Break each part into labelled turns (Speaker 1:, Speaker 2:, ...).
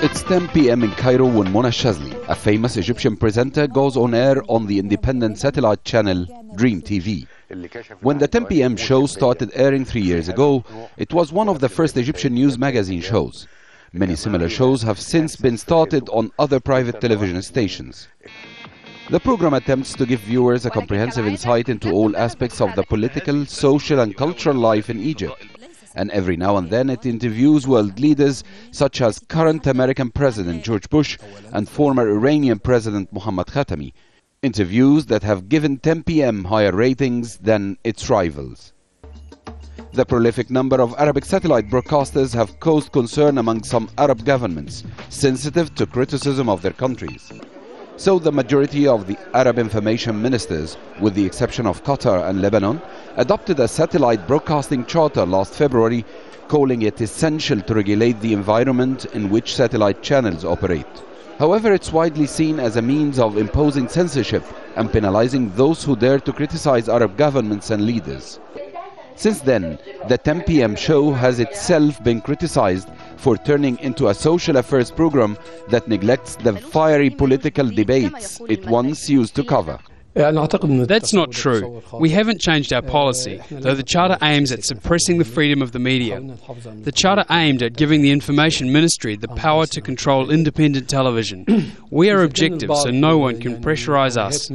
Speaker 1: It's 10 p.m. in Cairo when Mona Shazli, a famous Egyptian presenter, goes on air on the independent satellite channel Dream TV. When the 10 p.m. show started airing 3 years ago, it was one of the first Egyptian news magazine shows. Many similar shows have since been started on other private television stations. The program attempts to give viewers a comprehensive insight into all aspects of the political, social and cultural life in Egypt. And every now and then it interviews world leaders such as current American President George Bush and former Iranian President Mohammad Khatami. Interviews that have given 10 p.m. higher ratings than its rivals. The prolific number of Arabic satellite broadcasters have caused concern among some Arab governments sensitive to criticism of their countries. So the majority of the Arab information ministers, with the exception of Qatar and Lebanon, adopted a satellite broadcasting charter last February, calling it essential to regulate the environment in which satellite channels operate. However, it's widely seen as a means of imposing censorship and penalizing those who dare to criticize Arab governments and leaders. Since then, the 10 p.m. show has itself been criticized for turning into a social affairs program that neglects the fiery political debates it once used to cover.
Speaker 2: That's not true. We haven't changed our policy, though the Charter aims at suppressing the freedom of the media. The Charter aimed at giving the Information Ministry the power to control independent television. We are objective, so no one can pressurize us.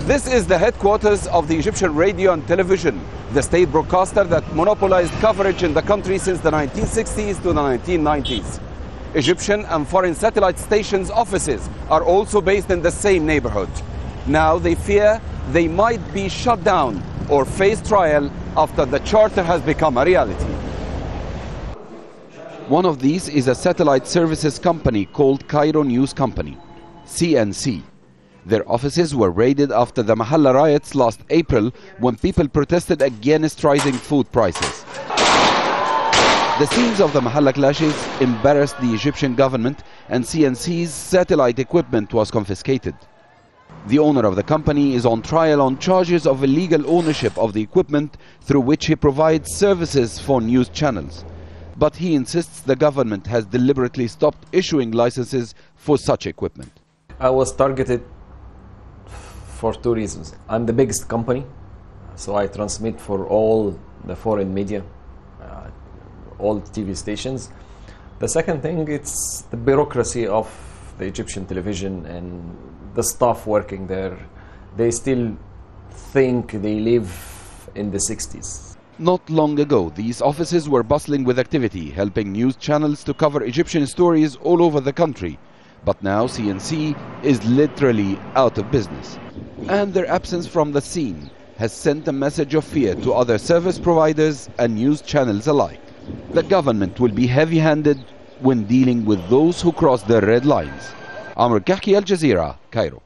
Speaker 1: This is the headquarters of the Egyptian Radio and Television, the state broadcaster that monopolized coverage in the country since the 1960s to the 1990s. Egyptian and foreign satellite stations' offices are also based in the same neighborhood. Now they fear they might be shut down or face trial after the charter has become a reality. One of these is a satellite services company called Cairo News Company, CNC. Their offices were raided after the Mahalla riots last April when people protested against rising food prices. The scenes of the Mahalla clashes embarrassed the Egyptian government and CNC's satellite equipment was confiscated. The owner of the company is on trial on charges of illegal ownership of the equipment through which he provides services for news channels. But he insists the government has deliberately stopped issuing licenses for such equipment.
Speaker 3: I was targeted for two reasons. I'm the biggest company, so I transmit for all the foreign media, all TV stations. The second thing, it's the bureaucracy of the Egyptian television and the staff working there. They still think they live in the 60s.
Speaker 1: Not long ago, these offices were bustling with activity, helping news channels to cover Egyptian stories all over the country. But now CNC is literally out of business. And their absence from the scene has sent a message of fear to other service providers and news channels alike. The government will be heavy-handed when dealing with those who cross the red lines. Khaky, Al Jazeera, Cairo.